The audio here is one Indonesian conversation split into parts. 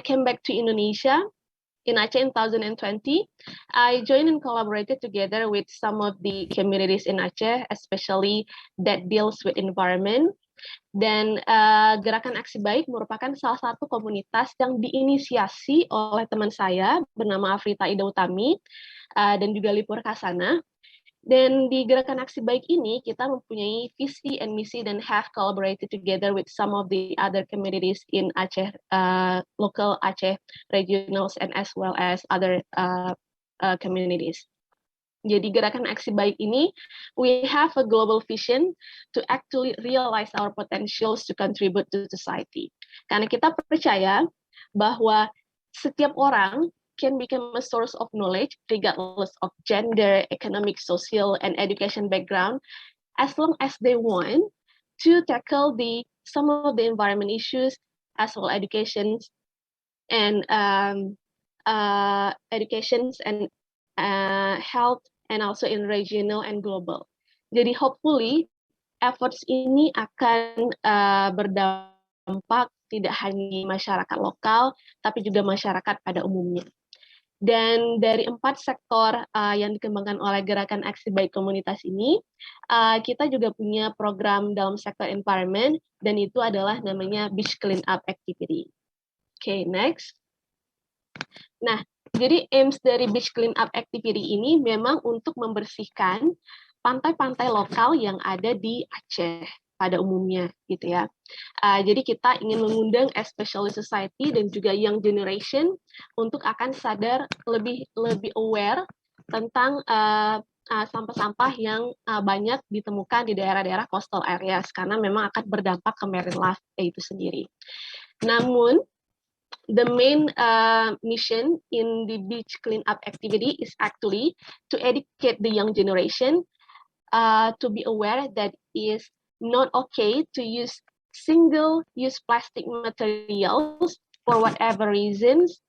came back to Indonesia in Aceh in 2020, I joined and collaborated together with some of the communities in Aceh, especially that deals with environment. Dan Gerakan Aksi Baik merupakan salah satu komunitas yang diinisiasi oleh teman saya bernama Afrita Ida Utami dan juga Lipur Kasana. Dan di Gerakan Aksi Baik ini kita mempunyai visi and misi dan have collaborated together with some of the other communities in Aceh, local Aceh regionals and as well as other communities. Jadi Gerakan Aksi Baik ini, we have a global vision to actually realize our potentials to contribute to society. Karena kita percaya bahwa setiap orang can become a source of knowledge regardless of gender, economic, social, and education background, as long as they want to tackle some of the environment issues, as well educations and health, and also in regional and global. Jadi hopefully efforts ini akan berdampak tidak hanya di masyarakat lokal, tapi juga masyarakat pada umumnya. Dan dari 4 sektor yang dikembangkan oleh Gerakan Aksi Baik komunitas ini, kita juga punya program dalam sektor environment, dan itu adalah namanya Beach Clean Up Activity. Okay, next. Nah, jadi aims dari Beach Clean Up Activity ini memang untuk membersihkan pantai-pantai lokal yang ada di Aceh pada umumnya, gitu ya. Jadi kita ingin mengundang especially society dan juga young generation untuk akan sadar lebih aware tentang sampah-sampah yang banyak ditemukan di daerah-daerah coastal areas karena memang akan berdampak ke marine life itu sendiri. Namun the main mission in the beach cleanup activity is actually to educate the young generation to be aware that it is not okay to use single-use plastic materials for whatever reasons,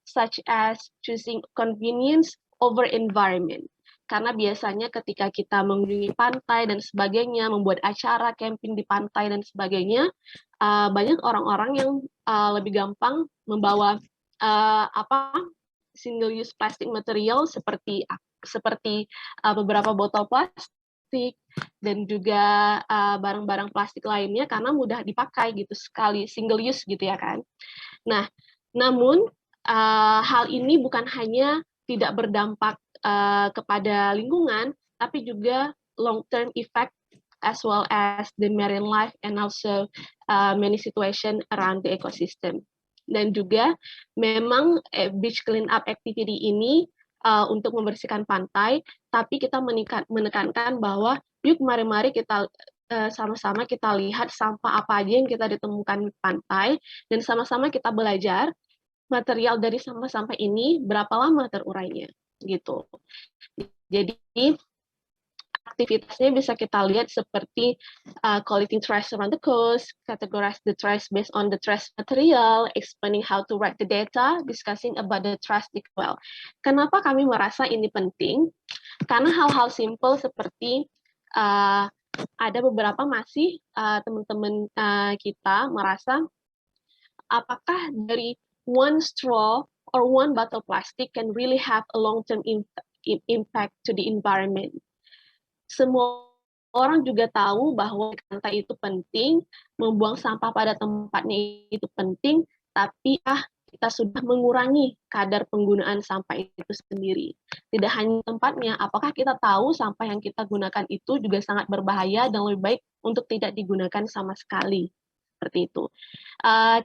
such as choosing convenience over environment. Karena biasanya ketika kita mengunjungi pantai dan sebagainya, membuat acara camping di pantai dan sebagainya, banyak orang-orang yang lebih gampang membawa single use plastic material seperti beberapa botol plastik dan juga barang-barang plastik lainnya karena mudah dipakai gitu sekali, single use gitu ya kan. Nah, namun hal ini bukan hanya tidak berdampak kepada lingkungan, tapi juga long-term effect as well as the marine life and also many situation around the ecosystem. Dan juga memang beach clean up activity ini untuk membersihkan pantai, tapi kita menekankan bahwa yuk mari kita sama-sama kita lihat sampah apa aja yang kita ditemukan di pantai dan sama-sama kita belajar material dari sampah-sampah ini berapa lama terurainya gitu. Jadi aktivitasnya bisa kita lihat seperti collecting trash around the coast, categorize the trash based on the trash material, explaining how to write the data, discussing about the trash well. Kenapa kami merasa ini penting? Karena hal-hal simple seperti ada beberapa masih teman-teman kita merasa apakah dari one straw or one bottle plastic can really have a long-term impact to the environment. Semua orang juga tahu bahwa pantai itu penting, membuang sampah pada tempatnya itu penting, tapi kita sudah mengurangi kadar penggunaan sampah itu sendiri. Tidak hanya tempatnya, apakah kita tahu sampah yang kita gunakan itu juga sangat berbahaya dan lebih baik untuk tidak digunakan sama sekali. Seperti itu.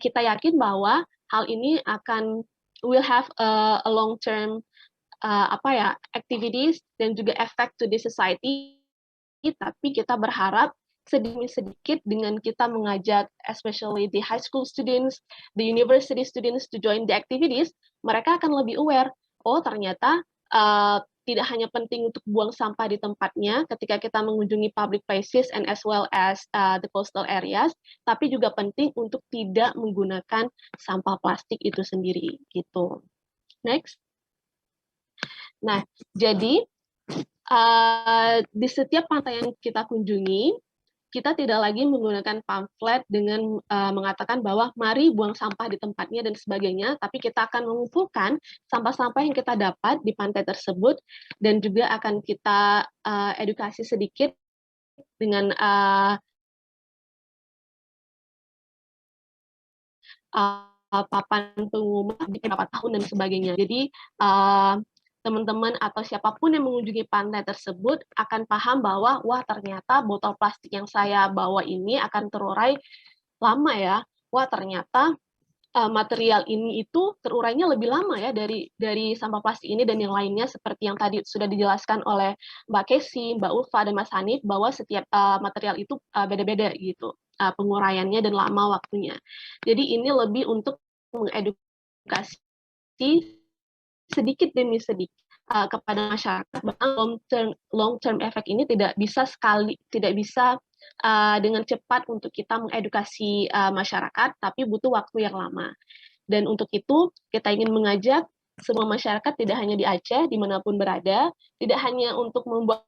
Kita yakin bahwa hal ini will have a long term activities dan juga effect to the society, tapi kita berharap sedikit dengan kita mengajak especially the high school students, the university students to join the activities, mereka akan lebih aware, oh ternyata tidak hanya penting untuk buang sampah di tempatnya ketika kita mengunjungi public places and as well as the coastal areas, tapi juga penting untuk tidak menggunakan sampah plastik itu sendiri gitu. Next. Nah, jadi di setiap pantai yang kita kunjungi, kita tidak lagi menggunakan pamflet dengan mengatakan bahwa mari buang sampah di tempatnya dan sebagainya, tapi kita akan mengumpulkan sampah-sampah yang kita dapat di pantai tersebut dan juga akan kita edukasi sedikit dengan papan pengumuman di beberapa tahun dan sebagainya. Jadi teman-teman atau siapapun yang mengunjungi pantai tersebut akan paham bahwa wah ternyata botol plastik yang saya bawa ini akan terurai lama ya. Wah ternyata material ini itu terurainya lebih lama ya dari sampah plastik ini dan yang lainnya seperti yang tadi sudah dijelaskan oleh Mbak Kesi, Mbak Ulfa dan Mas Hanif bahwa setiap material itu beda-beda gitu penguraiannya dan lama waktunya. Jadi ini lebih untuk mengedukasi sedikit demi sedikit kepada masyarakat bahwa long term effect ini tidak bisa dengan cepat untuk kita mengedukasi masyarakat, tapi butuh waktu yang lama. Dan untuk itu kita ingin mengajak semua masyarakat tidak hanya di Aceh dimanapun berada, tidak hanya untuk membuang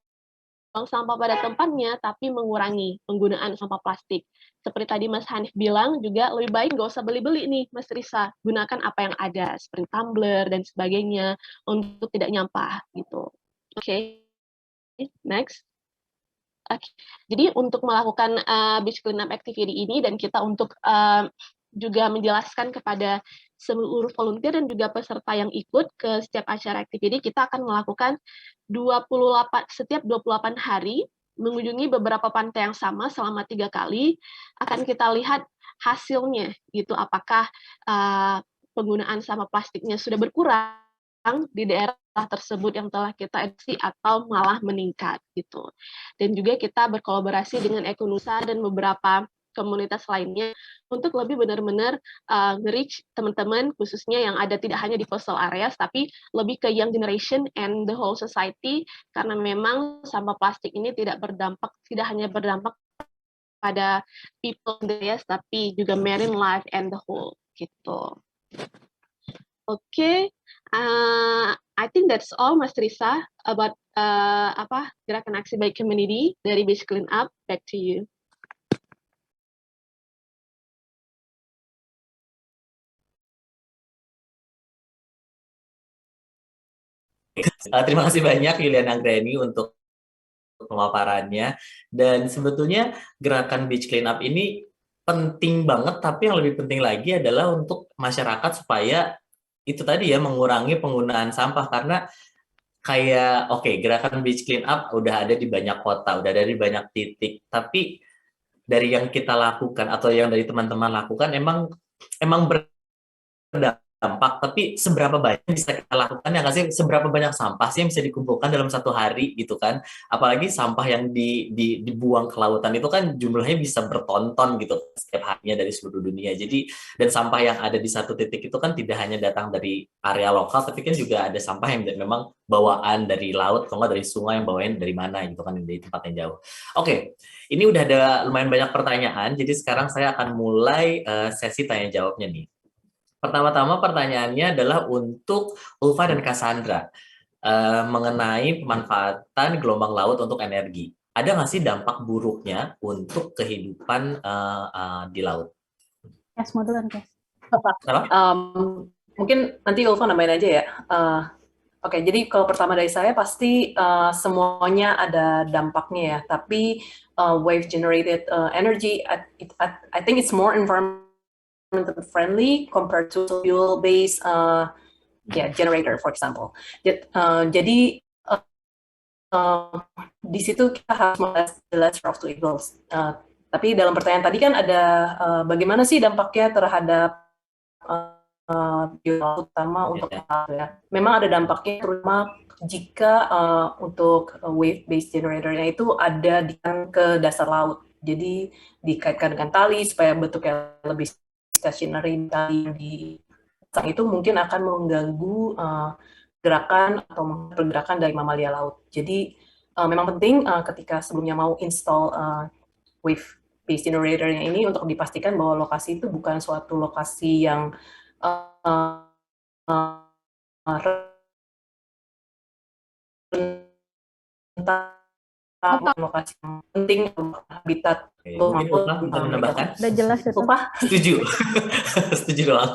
sampah pada tempatnya, tapi mengurangi penggunaan sampah plastik. Seperti tadi Mas Hanif bilang, juga lebih baik nggak usah beli-beli nih, Mas Risa. Gunakan apa yang ada, seperti tumbler dan sebagainya, untuk tidak nyampah, gitu. Oke, next. Okay. Jadi untuk melakukan beach cleanup activity ini dan kita untuk juga menjelaskan kepada seluruh volunteer dan juga peserta yang ikut ke setiap acara activity, kita akan melakukan setiap 28 hari mengunjungi beberapa pantai yang sama selama 3 kali. Akan kita lihat hasilnya gitu, apakah penggunaan sampah plastiknya sudah berkurang di daerah tersebut yang telah kita edukasi atau malah meningkat gitu. Dan juga kita berkolaborasi dengan Ekonusa dan beberapa komunitas lainnya untuk lebih benar-benar nge-reach teman-teman khususnya yang ada tidak hanya di coastal areas tapi lebih ke young generation and the whole society karena memang sampah plastik ini tidak hanya berdampak pada people in the areas tapi juga marine life and the whole gitu. Oke, I think that's all, Mas Risa, about gerakan aksi baik community dari Beach Clean Up. Back to you. Terima kasih banyak Yuliana Anggreni untuk pemaparannya. Dan sebetulnya gerakan beach clean up ini penting banget, tapi yang lebih penting lagi adalah untuk masyarakat supaya itu tadi ya mengurangi penggunaan sampah karena kayak oke, gerakan beach clean up udah ada di banyak kota, udah ada di banyak titik, tapi dari yang kita lakukan atau yang dari teman-teman lakukan emang berdampak, tapi seberapa banyak bisa kita lakukan ya nggak sih? Seberapa banyak sampah sih yang bisa dikumpulkan dalam satu hari gitu kan? Apalagi sampah yang dibuang ke lautan itu kan jumlahnya bisa bertonton gitu setiap harinya dari seluruh dunia. Jadi dan sampah yang ada di satu titik itu kan tidak hanya datang dari area lokal, tapi kan juga ada sampah yang memang bawaan dari laut, atau nggak dari sungai yang bawain dari mana gitu kan dari tempat yang jauh. Oke, ini udah ada lumayan banyak pertanyaan, jadi sekarang saya akan mulai sesi tanya jawabnya nih. Pertama-tama pertanyaannya adalah untuk Ulfa dan Cassandra mengenai pemanfaatan gelombang laut untuk energi. Ada nggak sih dampak buruknya untuk kehidupan di laut? Yes, modulan, guys. Mungkin nanti Ulfa nambahin aja ya. Oke, jadi kalau pertama dari saya pasti semuanya ada dampaknya ya. Tapi wave generated energy, I think it's more environmental friendly compared to fuel based generator, for example. Jadi di situ kita harus melihat the lesser of two evils. Tapi dalam pertanyaan tadi kan ada bagaimana sih dampaknya terhadap terutama untuk ya. Memang ada dampaknya terutama jika untuk wave based generatornya itu ada di ke dasar laut. Jadi dikaitkan dengan tali supaya bentuknya lebih stationary di itu mungkin akan mengganggu gerakan atau pergerakan dari mamalia laut. Jadi memang penting ketika sebelumnya mau install wave based generatornya ini untuk dipastikan bahwa lokasi itu bukan suatu lokasi yang bukan lokasi yang penting habitat untuk Mungkin Upah bisa menambahkan? Udah jelas itu. Upah. Setuju. Setuju doang.